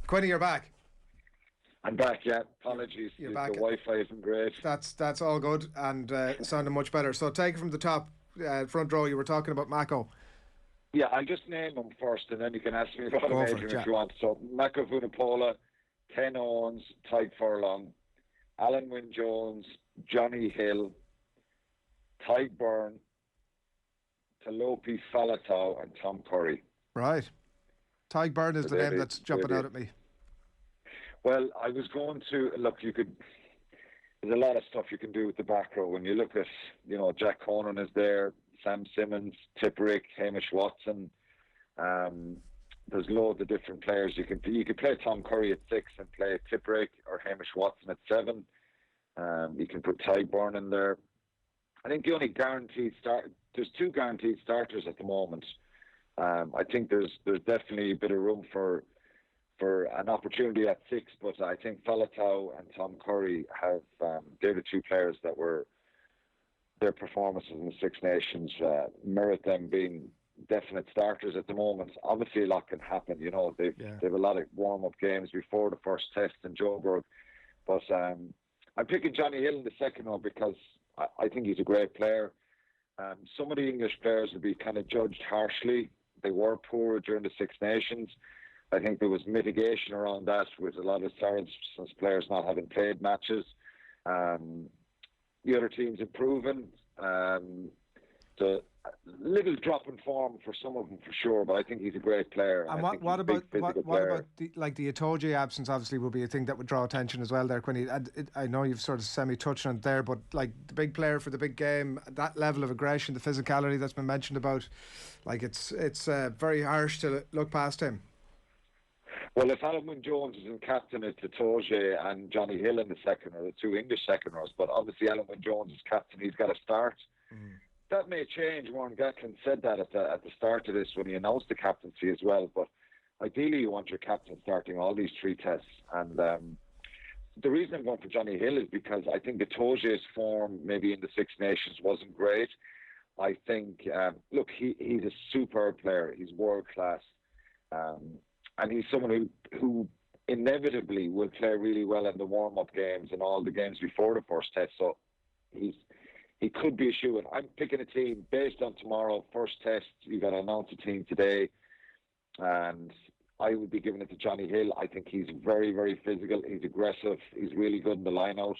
Quinny, you're back. I'm back, yeah. Apologies. You're the back. Wi-Fi isn't great. That's all good and sounding much better. So take it from the top, front row. You were talking about Mako. Yeah, I'll just name them first, and then you can ask me about Go him, for Adrian, it, yeah. if you want. So Mako Vunipola, Ken Owens, Tyke Furlong, Alan Wynne-Jones, Johnny Hill, Tyke Byrne, Talopi Falatau, and Tom Curry. Right. Tyke Byrne is the name that's jumping out at me. Well, I was going to look. There's a lot of stuff you can do with the back row. When you look at, Jack Conan is there, Sam Simmons, Tipperick, Hamish Watson. There's loads of different players. You could play Tom Curry at 6 and play Tipperick or Hamish Watson at 7. You can put Tyke Byrne in there. I think the only there's 2 guaranteed starters at the moment. I think there's definitely a bit of room for an opportunity at 6, but I think Falatau and Tom Curry they're the 2 players that their performances in the Six Nations merit them being definite starters at the moment. Obviously a lot can happen, they've a lot of warm-up games before the first test in Joburg, but I'm picking Johnny Hill in the second one because I think he's a great player. Some of the English players will be kind of judged harshly. They were poor during the Six Nations. I think there was mitigation around that with a lot of Saracens players not having played matches. The other teams improving. The little drop in form for some of them for sure, but I think he's a great player. And what about the Itoje absence? Obviously, will be a thing that would draw attention as well. There, Quinny. I know you've sort of semi-touched on it there, but like the big player for the big game, that level of aggression, the physicality that's been mentioned about, like it's very harsh to look past him. Well, if Alan Wynne-Jones is in captain, it's Itoje and Johnny Hill in the second, or the 2 English second rows. But obviously, Alan Wynne-Jones is captain; he's got to start. That may change. Warren Gatland said that at the start of this when he announced the captaincy as well. But ideally, you want your captain starting all these 3 tests. And the reason I'm going for Johnny Hill is because I think Itoje's form, maybe in the Six Nations, wasn't great. I think, he's a superb player. He's world class. And he's someone who inevitably will play really well in the warm-up games and all the games before the first test. So he could be a shoo-in. I'm picking a team based on tomorrow. First test, you've got to announce a team today. And I would be giving it to Johnny Hill. I think he's very, very physical. He's aggressive. He's really good in the line-out.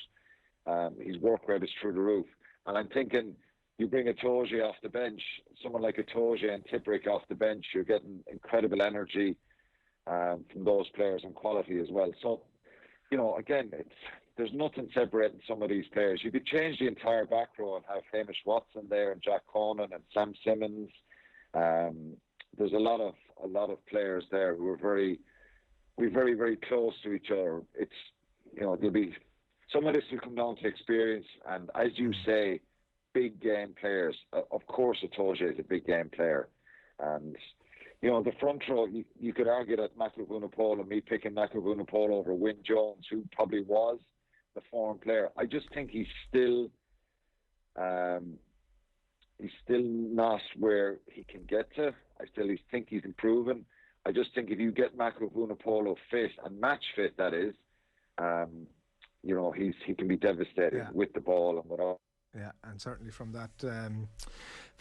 His work rate is through the roof. And I'm thinking you bring Itoje off the bench, someone like Itoje and Tipperick off the bench, you're getting incredible energy from those players and quality as well. So, again, there's nothing separating some of these players. You could change the entire back row and have Hamish Watson there and Jack Conan and Sam Simmons. There's a lot of players there who are very, very close to each other. It's, there'll be some of this will come down to experience, and as you say, big game players. Of course, Itoje is a big game player, and the front row, you could argue that Mako Vunipola, me picking Mako Vunipola over Wynne-Jones, who probably was the foreign player. I just think he's still not where he can get to. I still think he's improving. I just think if you get Mako Vunipola fit and match fit, that is, he can be devastating with the ball and without. Yeah, and certainly from that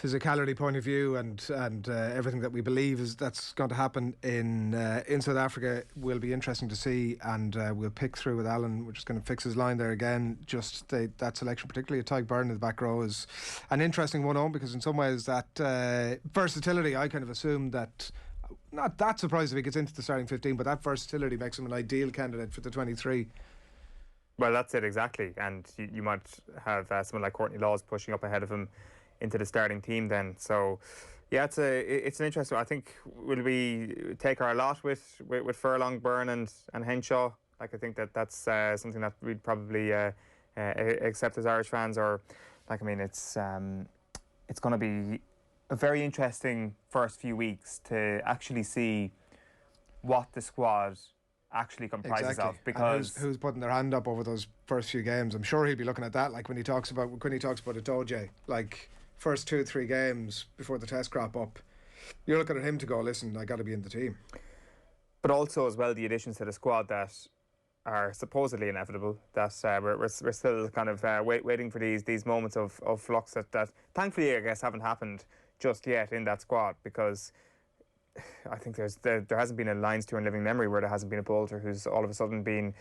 physicality point of view and everything that we believe is that's going to happen in South Africa will be interesting to see, and we'll pick through with Alan. We're just going to fix his line there again. Just that selection, particularly of Tyke Byrne in the back row, is an interesting one, because in some ways that versatility, I kind of assume that. Not that surprised if he gets into the starting 15, but that versatility makes him an ideal candidate for the 23. Well, that's it, exactly. And you might have someone like Courtney Laws pushing up ahead of him into the starting team then. So, yeah, it's an interesting. I think will we take our lot with Furlong, Byrne and Henshaw? Like, I think that's something that we'd probably accept as Irish fans. Or, like, I mean, it's going to be a very interesting first few weeks to actually see what the squad actually comprises of, because who's putting their hand up over those first few games. I'm sure he'll be looking at that, like when he talks about Itoje, like first 2-3 games before the test crop up, you're looking at him to go, listen, I got to be in the team. but also as well the additions to the squad that are supposedly inevitable. That we're still kind of waiting for these moments of flux that thankfully I guess haven't happened just yet in that squad, because I think there hasn't been a Lions tour in living memory where there hasn't been a bolter who's all of a sudden been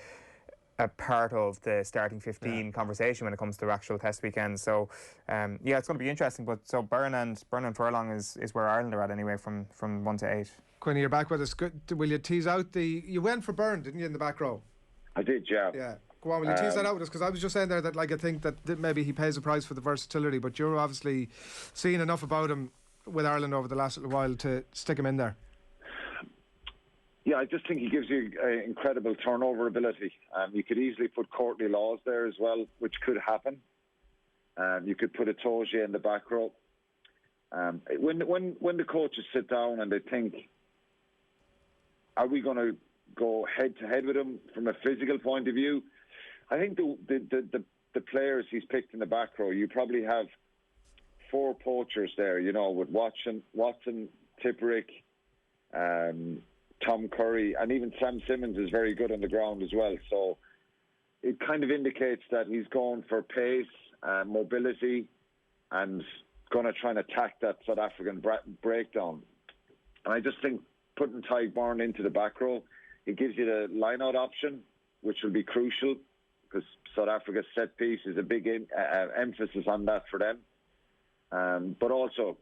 a part of the starting 15 conversation when it comes to actual test weekends. So it's going to be interesting. But so Byrne and Furlong is where Ireland are at anyway, from 1 to 8. Quinny, you're back with us. Will you tease out you went for Byrne, didn't you, in the back row? I did, yeah. Yeah. Go on, will you tease that out with us? Because I was just saying there that, like, I think that maybe he pays a price for the versatility, but you're obviously seeing enough about him with Ireland over the last little while to stick him in there. Yeah, I just think he gives you incredible turnover ability. You could easily put Courtney Laws there as well, which could happen. You could put a Toje in the back row. When the coaches sit down and they think, are we going to go head to head with him from a physical point of view? I think the players he's picked in the back row, you probably have 4 poachers there, with Watson, Tipperick, Tom Curry, and even Sam Simmons is very good on the ground as well. So it kind of indicates that he's going for pace, mobility, and going to try and attack that South African breakdown. And I just think putting Tadhg Beirne into the back row, it gives you the line-out option, which will be crucial because South Africa's set piece is a big emphasis on that for them. But also,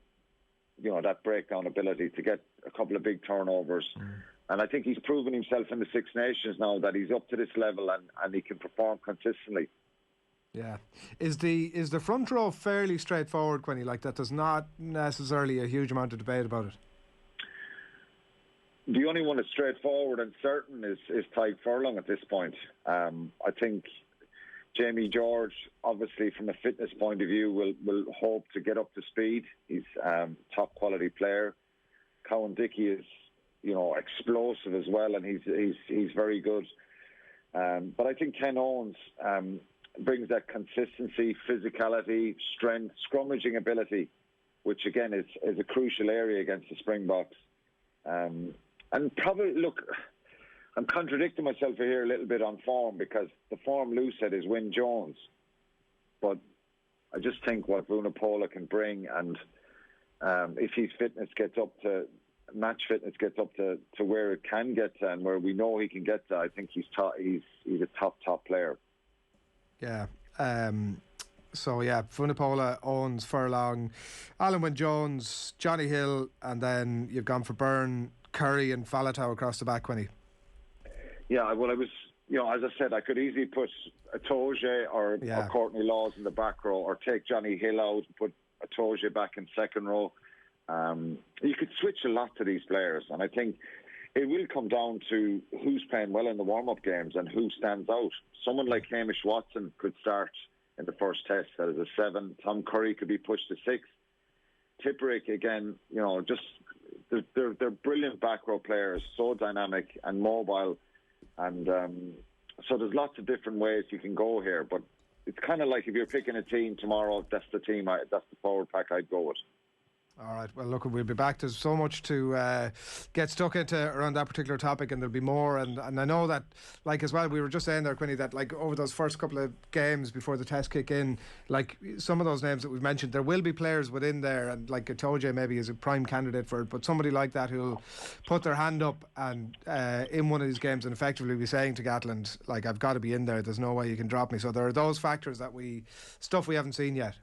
that breakdown ability to get a couple of big turnovers. And I think he's proven himself in the Six Nations now that he's up to this level and he can perform consistently. Yeah. Is the front row fairly straightforward, Quinny? Like, that there's not necessarily a huge amount of debate about it? The only one that's straightforward and certain is Tadhg Furlong at this point. I think Jamie George, obviously from a fitness point of view, will hope to get up to speed. He's top quality player. Cowan Dickey is, explosive as well, and he's very good. But I think Ken Owens brings that consistency, physicality, strength, scrummaging ability, which again is a crucial area against the Springboks. And probably, look, I'm contradicting myself here a little bit on form because the form Lou said is Wyn Jones. But I just think what Vunipola can bring, and if his fitness gets up to, match fitness gets up to where it can get to and where we know he can get to, I think he's a top player. Yeah. So, Vunipola, Owens, Furlong, Alan Wyn Jones, Johnny Hill, and then you've gone for Byrne, Curry and Faletau across the back, Quinny. Yeah, well, I was, as I said, I could easily put a Toje or Courtney Laws in the back row, or take Johnny Hill out and put a Toje back in second row. You could switch a lot to these players, and I think it will come down to who's playing well in the warm-up games and who stands out. Someone like Hamish Watson could start in the first test as a 7. Tom Curry could be pushed to 6. Tipperick, again, they're brilliant back row players, so dynamic and mobile. And so there's lots of different ways you can go here. But it's kind of like if you're picking a team tomorrow, that's the forward pack I'd go with. All right, well, look, we'll be back. There's so much to get stuck into around that particular topic, and there'll be more. And I know that, like, as well, we were just saying there, Quinny, that, like, over those first couple of games before the test kick in, like, some of those names that we've mentioned, there will be players within there, and, like, Toje maybe is a prime candidate for it, but somebody like that who'll put their hand up and in one of these games and effectively be saying to Gatland, like, I've got to be in there, there's no way you can drop me. So there are those factors that we haven't seen yet.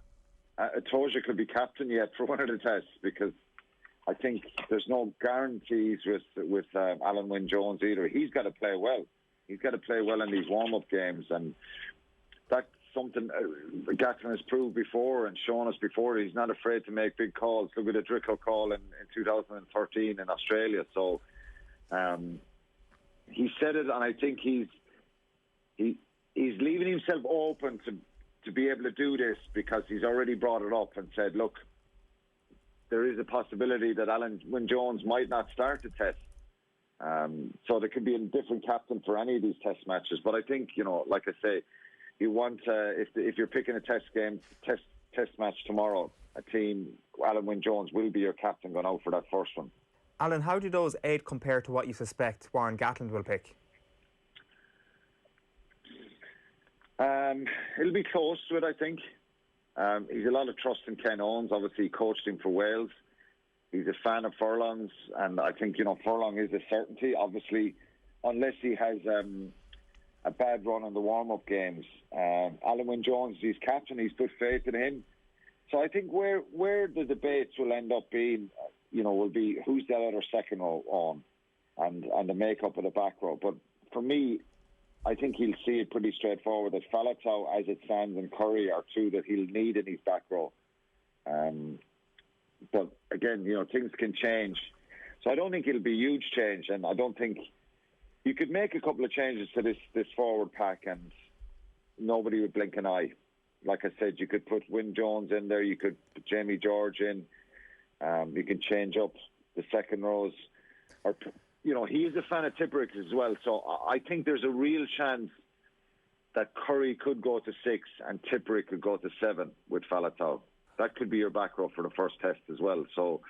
Toje could be captain yet for one of the tests, because I think there's no guarantees with Alan Wyn Jones either. He's got to play well. He's got to play well in these warm-up games, and that's something Gatland has proved before and shown us before. He's not afraid to make big calls. Look at the Drico call in 2013 in Australia. So he said it, and I think he's leaving himself open to be able to do this because he's already brought it up and said, look, there is a possibility that Alan Wyn Jones might not start the test. So there could be a different captain for any of these test matches. But I think, like I say, you want, if you're picking a test match tomorrow, a team, Alan Wyn Jones will be your captain going out for that first one. Alan, how do those 8 compare to what you suspect Warren Gatland will pick? It'll be close to it, I think. He's a lot of trust in Ken Owens. Obviously, he coached him for Wales. He's a fan of furlongs, and I think, furlong is a certainty. Obviously, unless he has a bad run in the warm-up games. Alan Wynne-Jones, he's captain. He's put faith in him. So I think where the debates will end up being, will be who's the other second row on, and the makeup of the back row. But for me, I think he'll see it pretty straightforward that Faletau, as it stands, and Curry are two that he'll need in his back row. But again, things can change. So I don't think it'll be a huge change, and I don't think you could make a couple of changes to this forward pack and nobody would blink an eye. Like I said, you could put Wynne-Jones in there, you could put Jamie George in, you can change up the second rows. Or, he is a fan of Tipperick as well, so I think there's a real chance that Curry could go to 6 and Tipperick could go to 7 with Faletau. That could be your back row for the first test as well. So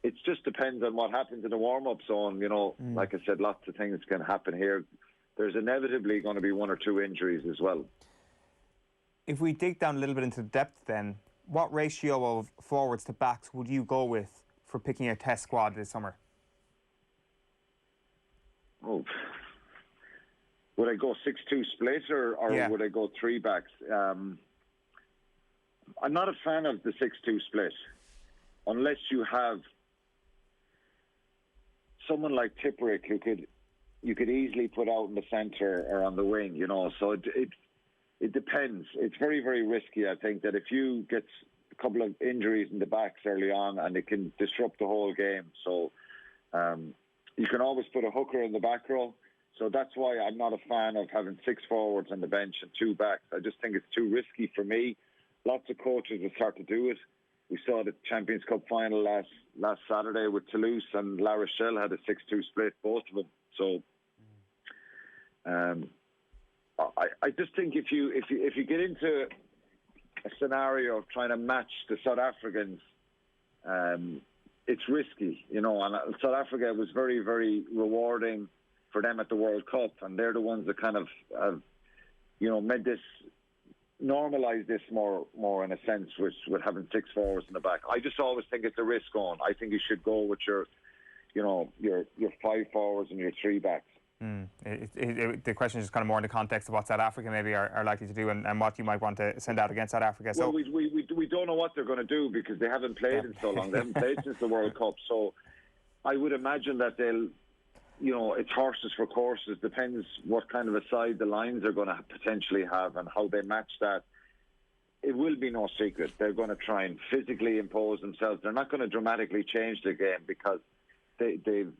it just depends on what happens in the warm-up zone. Like I said, lots of things can happen here. There's inevitably going to be 1 or 2 injuries as well. If we dig down a little bit into depth then, what ratio of forwards to backs would you go with for picking a test squad this summer? Oh, would I go 6-2 split or would I go 3 backs? I'm not a fan of the 6-2 split unless you have someone like Tipperick who you could easily put out in the centre or on the wing, So it depends. It's very, very risky, I think, that if you get a couple of injuries in the backs early on and it can disrupt the whole game. So you can always put a hooker in the back row. So that's why I'm not a fan of having 6 forwards on the bench and 2 backs. I just think it's too risky for me. Lots of coaches will start to do it. We saw the Champions Cup final last Saturday with Toulouse, and La Rochelle had a 6-2 split, both of them. So I just think if you get into a scenario of trying to match the South Africans, it's risky, And South Africa was very, very rewarding for them at the World Cup, and they're the ones that kind of have, made this, normalise this more in a sense, with having 6 forwards in the back. I just always think it's a risk on. I think you should go with your 5 forwards and your 3 backs. The question is kind of more in the context of what South Africa maybe are likely to do and what you might want to send out against South Africa. So well, we don't know what they're going to do because they haven't played in so long. They haven't played since the World Cup. So I would imagine that they'll, it's horses for courses. Depends what kind of a side the Lions are going to potentially have and how they match that. It will be no secret. They're going to try and physically impose themselves. They're not going to dramatically change the game because they've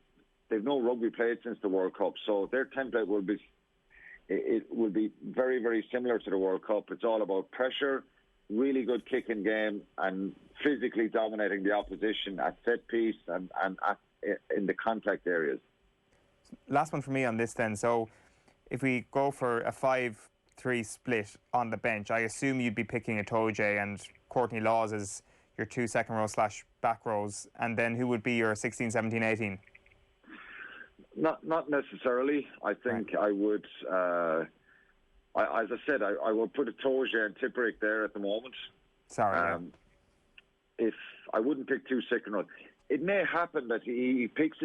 no rugby played since the World Cup. So their template will be very, very similar to the World Cup. It's all about pressure, really good kicking game, and physically dominating the opposition at set piece and in the contact areas. Last one for me on this then. So if we go for a 5-3 split on the bench, I assume you'd be picking Itoje and Courtney Laws as your 2 second row / back rows, and then who would be your 16, 17, 18? Not necessarily. I think I would, as I said, I would put Itoje and Tipperick there at the moment. Sorry. If I wouldn't pick 2 second rows. It may happen that he picks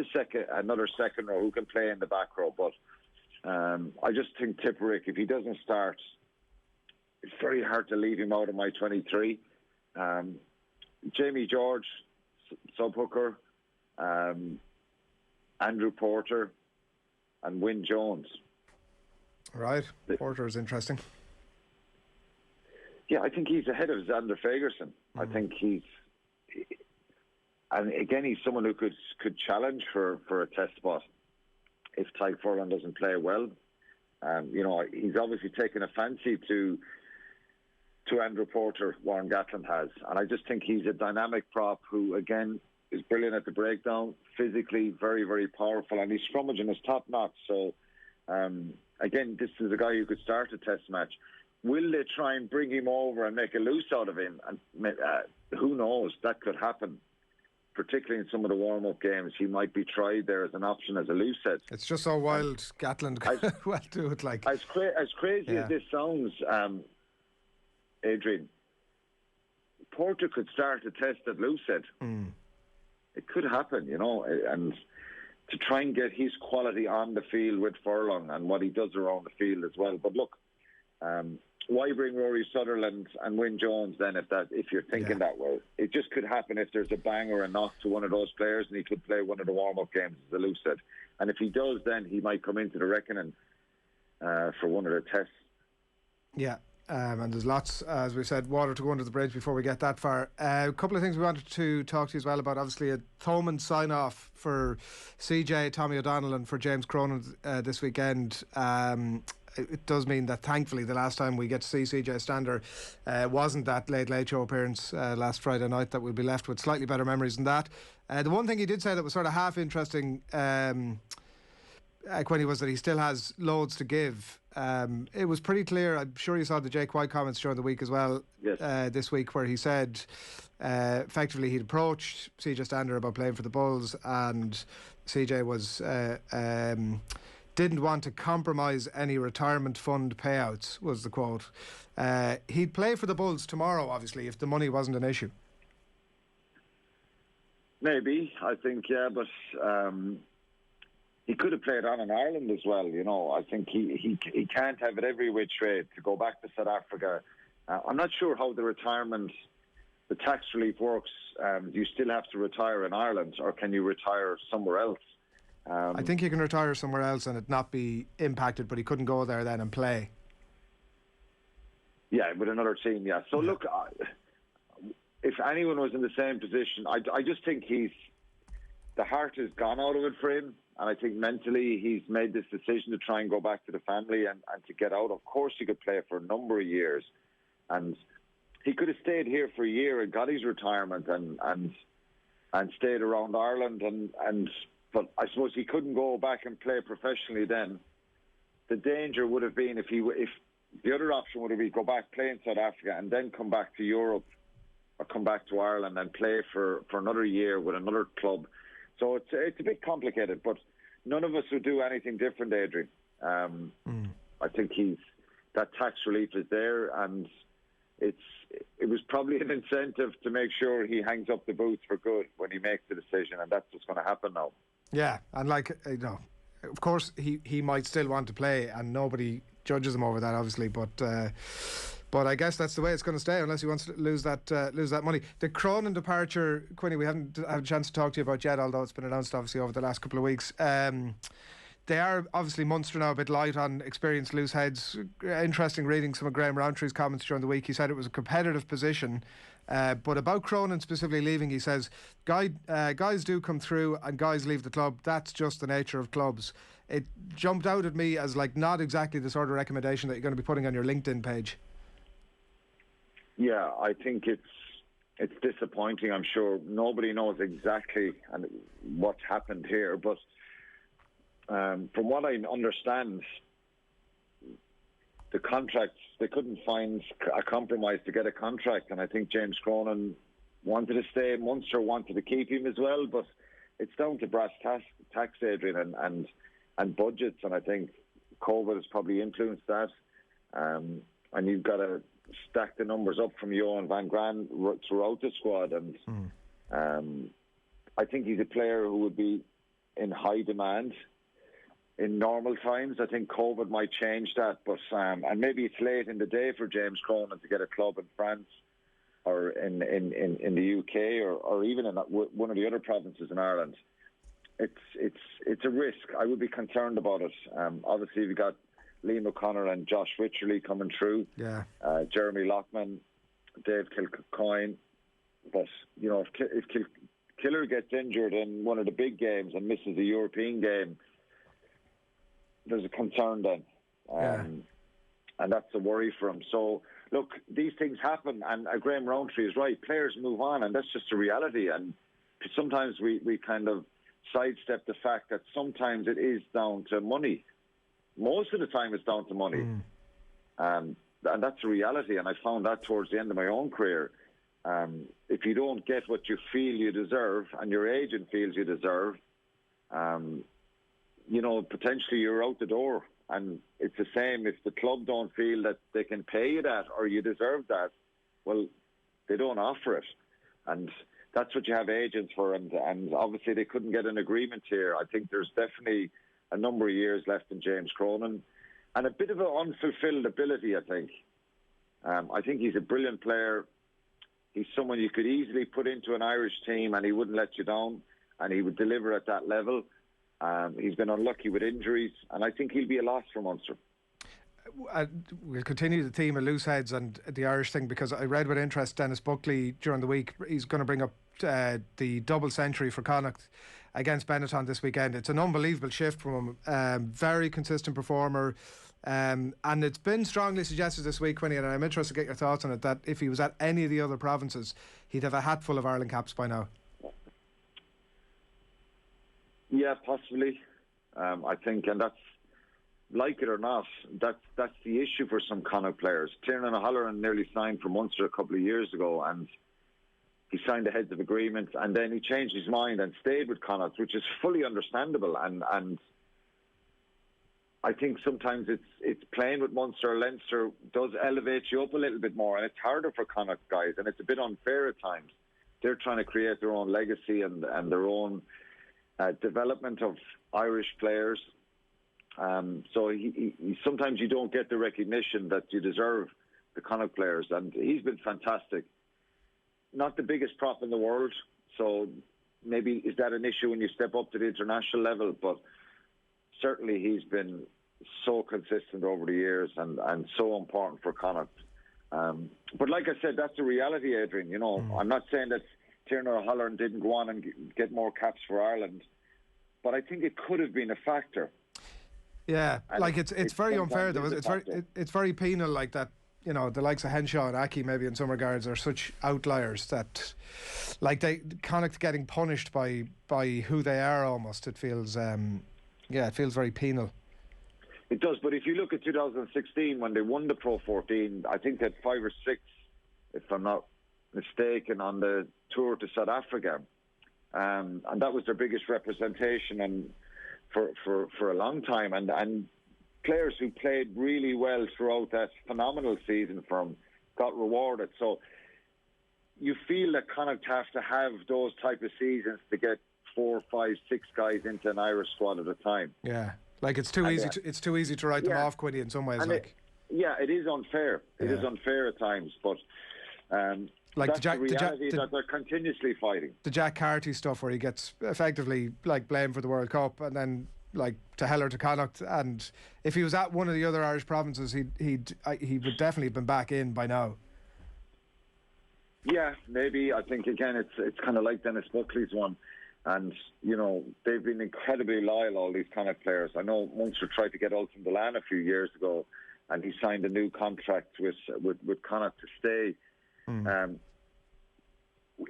another second row who can play in the back row, but I just think Tipperick, if he doesn't start, it's very hard to leave him out of my 23. Jamie George, sub-hooker, Andrew Porter, and Wynne-Jones. Right, Porter is interesting. Yeah, I think he's ahead of Xander Fagerson. I think and again, he's someone who could challenge for a test spot if Ty Furlan doesn't play well. He's obviously taken a fancy to Andrew Porter, Warren Gatland has. And I just think he's a dynamic prop who, again, is brilliant at the breakdown, physically very, very powerful, and his scrummaging is top-notch. So, again, this is a guy who could start a test match. Will they try and bring him over and make a loose out of him? And who knows? That could happen. particularly in some of the warm-up games, he might be tried there as an option as a loosehead. It's just so wild. Gatland well do it like. As crazy as this sounds, Adrian, Porter could start a test at loosehead. It could happen, you know, and to try and get his quality on the field with Furlong and what he does around the field as well. But look, why bring Rory Sutherland and Wyn Jones then if you're thinking that way? It just could happen if there's a bang or a knock to one of those players and he could play one of the warm-up games as a loosehead. And if he does, then he might come into the reckoning for one of the tests. Yeah. And there's lots, as we said, water to go under the bridge before we get that far. A couple of things we wanted to talk to you as well about. Obviously, a Thomond sign-off for CJ, Tommy O'Donnell and for James Cronin this weekend. It does mean that, thankfully, the last time we get to see CJ Stander wasn't that Late Show appearance last Friday night, that we'll be left with slightly better memories than that. The one thing he did say that was sort of half interesting, Quinny, was that he still has loads to give. It was pretty clear. I'm sure you saw the Jake White comments during the week as well. Yes. This week, where he said effectively he'd approached CJ Stander about playing for the Bulls, and CJ was didn't want to compromise any retirement fund payouts, was the quote. He'd play for the Bulls tomorrow, obviously, if the money wasn't an issue. Maybe, I think, but he could have played on in Ireland as well, you know. I think he can't have it every which way to go back to South Africa. I'm not sure how the tax relief works. Do you still have to retire in Ireland, or can you retire somewhere else? I think he can retire somewhere else and it not be impacted, but he couldn't go there then and play. Yeah, with another team, yeah. So look, if anyone was in the same position, I just think the heart has gone out of it for him. And I think mentally he's made this decision to try and go back to the family and to get out. Of course, he could play for a number of years. And he could have stayed here for a year and got his retirement and stayed around Ireland. But I suppose he couldn't go back and play professionally then. The danger would have been if the other option would have been go back, play in South Africa, and then come back to Europe or come back to Ireland and play for another year with another club. So it's a bit complicated, but none of us would do anything different, Adrian. I think that tax relief is there, and it was probably an incentive to make sure he hangs up the boots for good when he makes the decision, and that's what's going to happen now. Yeah, and of course he might still want to play, and nobody judges him over that, obviously, but I guess that's the way it's going to stay unless he wants to lose that money. The Cronin departure, Quinny, we haven't had a chance to talk to you about yet, although it's been announced obviously over the last couple of weeks. They are obviously Munster now a bit light on experienced loose heads. Interesting reading some of Graham Roundtree's comments during the week. He said it was a competitive position. But about Cronin specifically leaving, he says, guys do come through and guys leave the club. That's just the nature of clubs. It jumped out at me as like not exactly the sort of recommendation that you're going to be putting on your LinkedIn page. Yeah, I think it's disappointing. I'm sure nobody knows exactly what's happened here, but from what I understand, the contracts, they couldn't find a compromise to get a contract, and I think James Cronin wanted to stay. Munster wanted to keep him as well, but it's down to brass tax, Adrian, and budgets, and I think COVID has probably influenced that. And you've got to stack the numbers up from Johan van Graan throughout the squad, and I think he's a player who would be in high demand in normal times. I think COVID might change that, but and maybe it's late in the day for James Cronin to get a club in France or in the UK or even in one of the other provinces in Ireland. It's a risk. I would be concerned about it. Obviously, we got Liam O'Connor and Josh Wycherley coming through. Yeah. Jeremy Lockman, Dave Kilcoyne. But you know, if Killer gets injured in one of the big games and misses a European game, there's a concern then. And that's a worry for him. So, look, these things happen, and Graham Rowntree is right. Players move on, and that's just a reality. And sometimes we kind of sidestep the fact that sometimes it is down to money. Most of the time it's down to money. And that's a reality, and I found that towards the end of my own career. If you don't get what you feel you deserve and your agent feels you deserve, potentially you're out the door. And it's the same if the club don't feel that they can pay you that or you deserve that, well, they don't offer it. And that's what you have agents for. And obviously they couldn't get an agreement here. I think there's definitely a number of years left in James Cronin and a bit of an unfulfilled ability, I think. I think he's a brilliant player. He's someone you could easily put into an Irish team and he wouldn't let you down and he would deliver at that level. He's been unlucky with injuries and I think he'll be a loss for Munster. We'll continue the theme of loose heads and the Irish thing, because I read with interest Dennis Buckley during the week. He's going to bring up the double century for Connacht against Benetton this weekend. It's an unbelievable shift from him. Very consistent performer. And it's been strongly suggested this week, Quinlan, and I'm interested to get your thoughts on it, that if he was at any of the other provinces, he'd have a hatful of Ireland caps by now. Yeah, possibly. I think, and that's, like it or not, that's the issue for some Connacht players. Tiernan O'Halloran nearly signed for Munster a couple of years ago, and he signed a heads of agreement, and then he changed his mind and stayed with Connacht, which is fully understandable. And I think sometimes it's playing with Munster or Leinster does elevate you up a little bit more, and it's harder for Connacht guys, and it's a bit unfair at times. They're trying to create their own legacy and their own development of Irish players. So he sometimes you don't get the recognition that you deserve, the Connacht players, and he's been fantastic. Not the biggest prop in the world, so maybe is that an issue when you step up to the international level, but certainly he's been so consistent over the years and so important for Connacht. But like I said, that's the reality, Adrian. I'm not saying that Tiernan O'Halloran didn't go on and get more caps for Ireland, but I think it could have been a factor. Yeah, and like it's very unfair though. It's very penal, like that. The likes of Henshaw and Aki maybe in some regards are such outliers that, like, they Connacht getting punished by who they are almost. It feels it feels very penal. It does, but if you look at 2016 when they won the Pro 14, I think they had 5 or 6, if I'm not mistaken, on the tour to South Africa, and that was their biggest representation and for a long time, and players who played really well throughout that phenomenal season for them got rewarded. So you feel that Connacht have to have those type of seasons to get 4, 5, 6 guys into an Irish squad at a time. Yeah, like it's too easy. It's too easy to write them off, Quinny, in some ways. And it is unfair. It is unfair at times, but like that's the reality that they're continuously fighting. The Jack Carty stuff, where he gets effectively like blamed for the World Cup, and then like to hell or to Connacht. And if he was at one of the other Irish provinces, he would definitely have been back in by now. Yeah, maybe. I think again, it's kind of like Dennis Buckley's one, and they've been incredibly loyal, all these kind of players. I know Munster tried to get Ultan Dillane a few years ago, and he signed a new contract with Connacht to stay.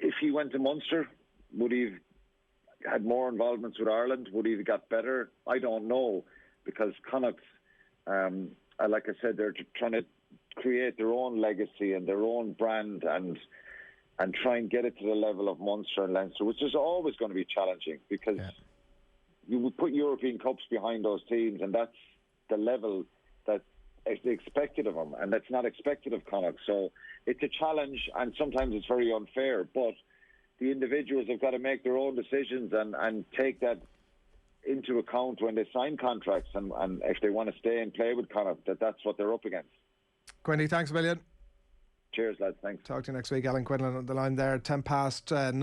If he went to Munster, would he have had more involvements with Ireland? Would he have got better? I don't know, because Connacht, like I said, they're trying to create their own legacy and their own brand and try and get it to the level of Munster and Leinster, which is always going to be challenging, because you would put European Cups behind those teams, and that's the level that is expected of them, and that's not expected of Connacht. So it's a challenge, and sometimes it's very unfair, but the individuals have got to make their own decisions and take that into account when they sign contracts, and if they want to stay and play with Connacht, that's what they're up against. Quinny, thanks a million. Cheers, lads. Thanks. Talk to you next week. Alan Quinlan on the line there, 9:10.